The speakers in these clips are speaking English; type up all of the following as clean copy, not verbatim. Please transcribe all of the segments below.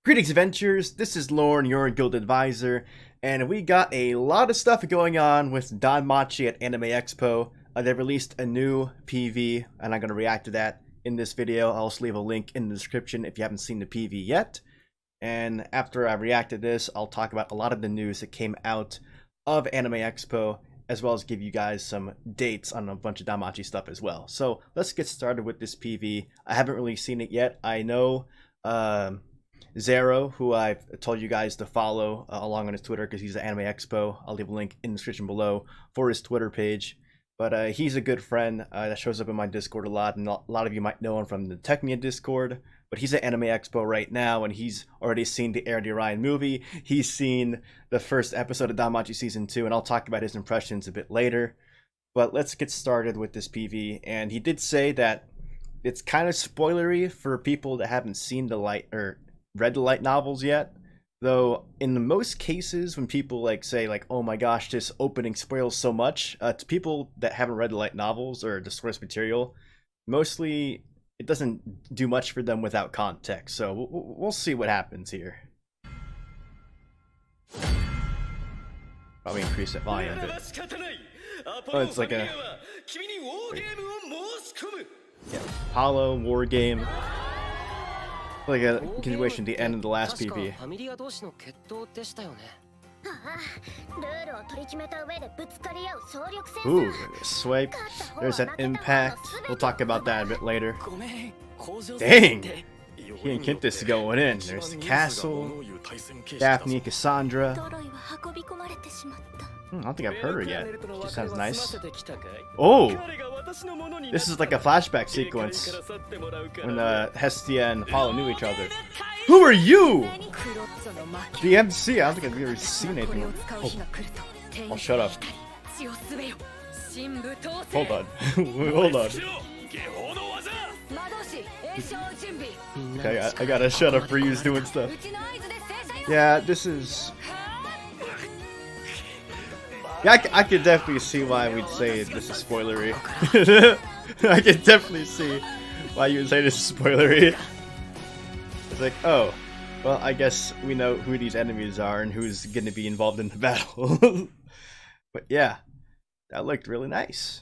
Greetings, adventurers. This is Lorne, your guild advisor, and we got a lot of stuff going on with DanMachi at Anime Expo. They released a new PV, and I'm going to react to that in this video. I'll also leave a link in the description if you haven't seen the PV yet. And after I react to this, I'll talk about a lot of the news that came out of Anime Expo, as well as give you guys some dates on a bunch of DanMachi stuff as well. So let's get started with this PV. I haven't really seen it yet. I know Zero, who I've told you guys to follow along on his Twitter because he's at Anime Expo. I'll leave a link in the description below for his Twitter page. But he's a good friend that shows up in my Discord a lot, and a lot of you might know him from the Technia Discord. But he's at Anime Expo right now, and he's already seen the Air the Orion movie. He's seen the first episode of DanMachi Season 2, and I'll talk about his impressions a bit later. But let's get started with this PV. And he did say that it's kind of spoilery for people that haven't seen the light or read the light novels yet, though in most cases when people say oh my gosh, this opening spoils so much, to people that haven't read the light novels or the source material, mostly it doesn't do much for them without context. So we'll see what happens here. Probably increase that volume a bit. Oh, it's like a Apollo war game. Like a continuation at the end of the last PV. Ooh, swipe. There's an impact. We'll talk about that a bit later. Dang! He and Kintis going in. There's the castle. Daphne, Cassandra. I don't think I've heard her yet. She sounds nice. Oh! This is like a flashback sequence when Hestia and Apollo knew each other. Who are you? The MC? I don't think I've ever seen anything. Oh, shut up. Hold on. Hold on. Okay, I gotta shut up for you doing stuff. Yeah, this is... Yeah, I could definitely see why we'd say this is spoilery. I could definitely see why you would say this is spoilery. It's like, oh, well, I guess we know who these enemies are and who's going to be involved in the battle. But yeah, that looked really nice.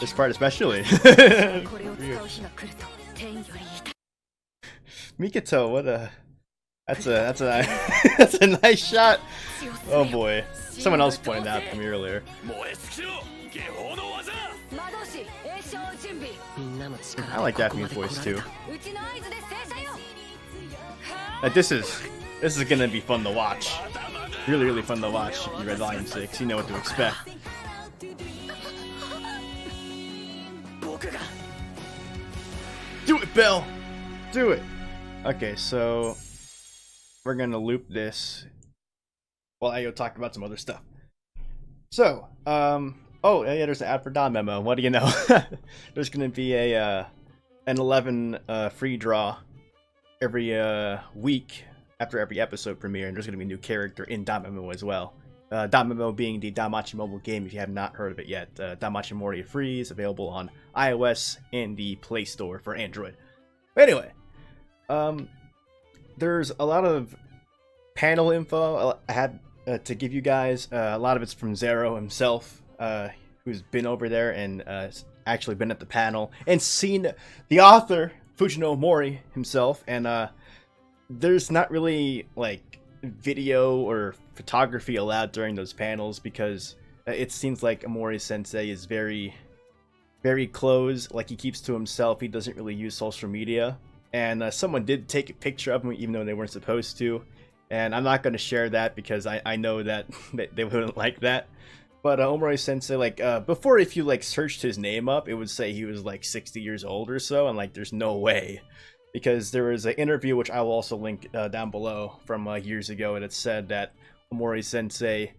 This part especially. Mikoto, what a... That's a nice shot. Oh boy. Someone else pointed out to me earlier. I like Daphne's voice too. This is gonna be fun to watch. Really fun to watch if you read Volume 6. You know what to expect. Do it, Bill! Do it! Okay, so we're gonna loop this while I go talk about some other stuff. So, oh yeah, there's an ad for Don memo. What do you know? There's gonna be an 11 free draw every week after every episode premiere, and there's gonna be a new character in Don memo as well. Don memo being the DanMachi mobile game. If you have not heard of it yet, DanMachi Mori Free is available on iOS and the Play Store for Android. But anyway, there's a lot of panel info I had to give you guys. A lot of it's from Zero himself, who's been over there and actually been at the panel and seen the author, Fujino Mori himself. And there's not really like video or photography allowed during those panels because it seems like Mori sensei is very closed. Like, he keeps to himself. He doesn't really use social media. And someone did take a picture of him even though they weren't supposed to. And I'm not going to share that because I know that they wouldn't like that. But Omori Sensei, before, if you searched his name up, it would say he was 60 years old or so. And there's no way. Because there was an interview, which I will also link down below, from years ago. And it said that Omori Sensei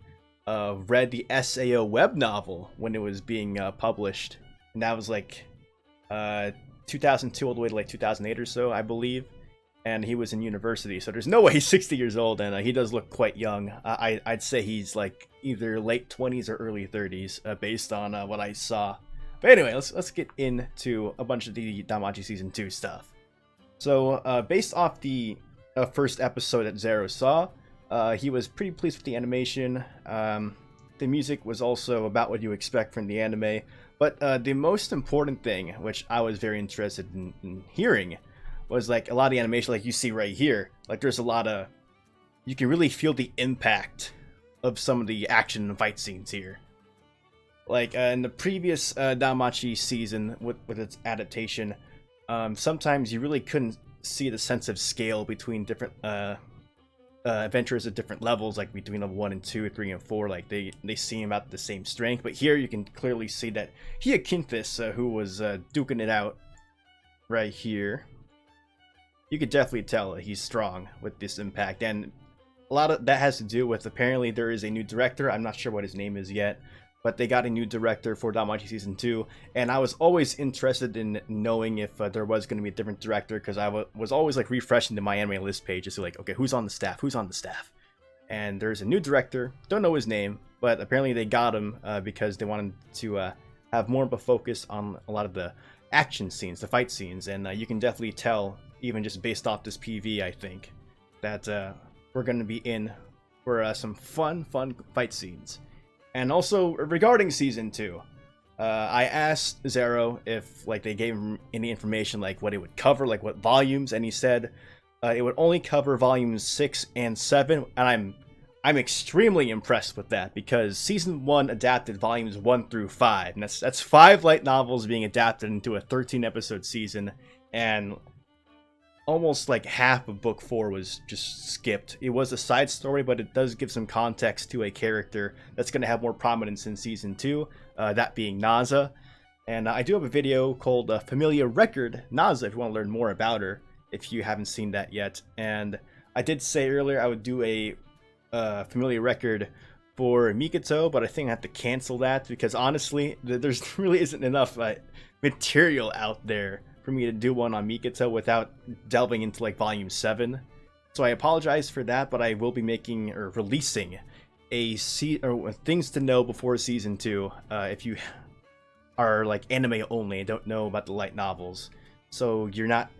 read the SAO web novel when it was being published. And that was 2002 all the way to 2008 or so, I believe. And he was in university, so there's no way he's 60 years old, and he does look quite young. I'd say he's either late 20s or early 30s, based on what I saw. But anyway, let's get into a bunch of the DanMachi Season 2 stuff. So based off the first episode that Zero saw, he was pretty pleased with the animation. The music was also about what you expect from the anime. But the most important thing, which I was very interested in hearing, was like a lot of the animation, like you see right here. Like there's a lot of, you can really feel the impact of some of the action and fight scenes here. Like in the previous DanMachi season with its adaptation, sometimes you really couldn't see the sense of scale between different adventures at different levels, like between level 1 and 2, 3 and 4. Like they seem about the same strength, but here you can clearly see that Hyacinthus, who was duking it out right here, you could definitely tell that he's strong with this impact. And a lot of that has to do with, apparently there is a new director. I'm not sure what his name is yet, but they got a new director for DanMachi Season 2, and I was always interested in knowing if there was going to be a different director, because I was always like refreshing the My Anime List page to see like, okay, who's on the staff, and there's a new director, don't know his name, but apparently they got him because they wanted to have more of a focus on a lot of the action scenes, the fight scenes, and you can definitely tell, even just based off this PV, I think, that we're going to be in for some fun fight scenes. And also, regarding Season 2, I asked Zero if like they gave him any information, like what it would cover, like what volumes, and he said it would only cover volumes 6 and 7, and I'm extremely impressed with that, because Season 1 adapted volumes 1 through 5, and that's 5 light novels being adapted into a 13-episode season, and almost like half of book 4 was just skipped. It was a side story, but it does give some context to a character that's going to have more prominence in Season 2, that being Naza. And I do have a video called Familia Record Naza if you want to learn more about her, if you haven't seen that yet. And I did say earlier I would do a Familia Record for Mikoto, but I think I have to cancel that, because honestly, there's really isn't enough material out there for me to do one on Mikoto without delving into like volume 7. So I apologize for that, but I will be making or releasing a things to know before Season 2 if you are like anime only and don't know about the light novels. So you're not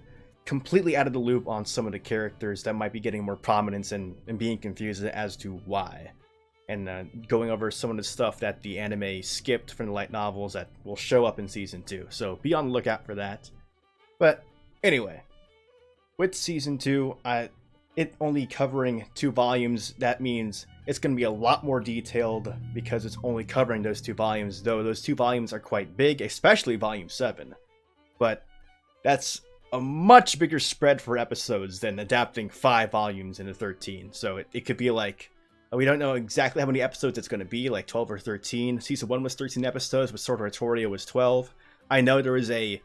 completely out of the loop on some of the characters that might be getting more prominence and being confused as to why. And going over some of the stuff that the anime skipped from the light novels that will show up in Season 2. So be on the lookout for that. But anyway, with Season 2, it only covering 2 volumes, that means it's going to be a lot more detailed because it's only covering those 2 volumes, though those 2 volumes are quite big, especially Volume 7. But that's a much bigger spread for episodes than adapting 5 volumes into 13. So it could be like, we don't know exactly how many episodes it's going to be, like 12 or 13. Season 1 was 13 episodes, but Sword Art Autoria was 12. I know there was a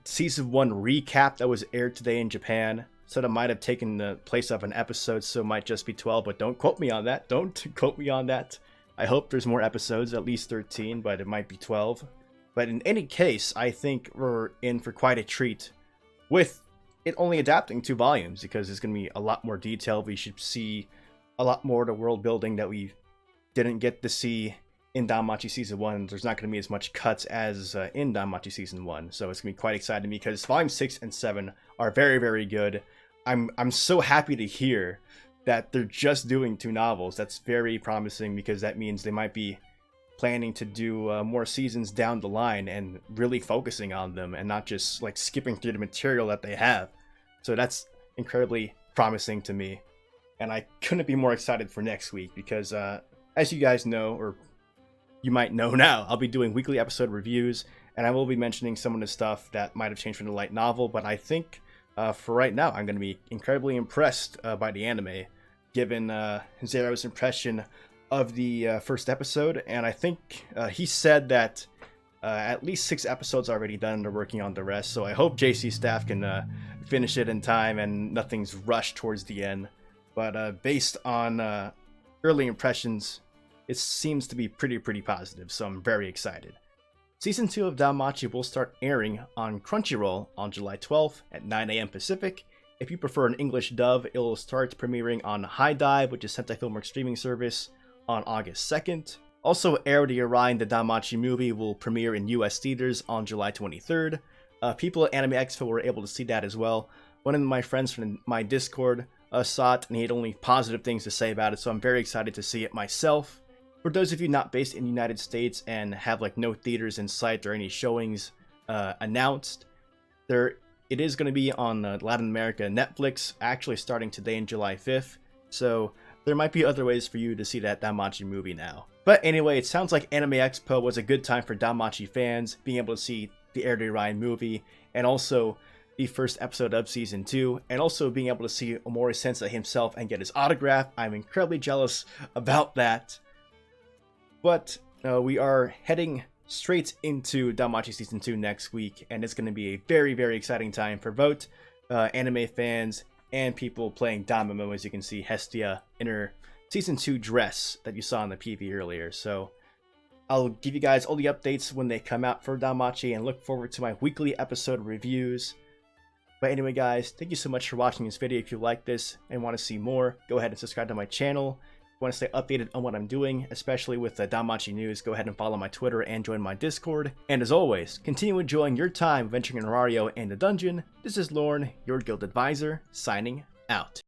Season 1 recap that was aired today in Japan, so that might have taken the place of an episode, so it might just be 12, but don't quote me on that. Don't quote me on that. I hope there's more episodes, at least 13, but it might be 12. But in any case, I think we're in for quite a treat with it only adapting 2 volumes, because it's going to be a lot more detail. We should see a lot more of the world building that we didn't get to see in DanMachi Season 1. There's not going to be as much cuts as in DanMachi Season 1, so it's going to be quite exciting because Volume 6 and 7 are very, very good. I'm so happy to hear that they're just doing 2 novels. That's very promising, because that means they might be planning to do more seasons down the line and really focusing on them and not just like skipping through the material that they have. So that's incredibly promising to me, and I couldn't be more excited for next week, because as you guys know, or you might know now, I'll be doing weekly episode reviews, and I will be mentioning some of the stuff that might have changed from the light novel, but I think for right now, I'm going to be incredibly impressed by the anime, given Zero's impression of the first episode, and I think he said that at least 6 episodes already done, and they're working on the rest, so I hope JC staff can finish it in time and nothing's rushed towards the end. But based on early impressions, it seems to be pretty positive, so I'm very excited. Season 2 of DanMachi will start airing on Crunchyroll on July 12th at 9 AM Pacific. If you prefer an English dub, it will start premiering on High Dive, which is Sentai Filmworks streaming service, on August 2nd. Also, Air the Orion, the DanMachi movie, will premiere in US theaters on July 23rd. People at Anime Expo were able to see that as well. One of my friends from my Discord saw it, and he had only positive things to say about it, so I'm very excited to see it myself. For those of you not based in the United States and have like no theaters in sight or any showings announced, it is going to be on Latin America Netflix, actually starting today on July 5th, so there might be other ways for you to see that DanMachi movie now. But anyway, it sounds like Anime Expo was a good time for DanMachi fans, being able to see the Air to Ryan movie, and also the first episode of Season 2, and also being able to see Omori Sensei himself and get his autograph. I'm incredibly jealous about that. But we are heading straight into DanMachi Season 2 next week, and it's going to be a very, very exciting time for both anime fans and people playing Danmachi, as you can see Hestia in her Season 2 dress that you saw in the PV earlier. So I'll give you guys all the updates when they come out for DanMachi, and look forward to my weekly episode reviews. But anyway guys, thank you so much for watching this video. If you like this and want to see more, go ahead and subscribe to my channel. If you want to stay updated on what I'm doing, especially with the DanMachi news, go ahead and follow my Twitter and join my Discord. And as always, continue enjoying your time venturing in Rario and the dungeon. This is Lorne, your guild advisor, signing out.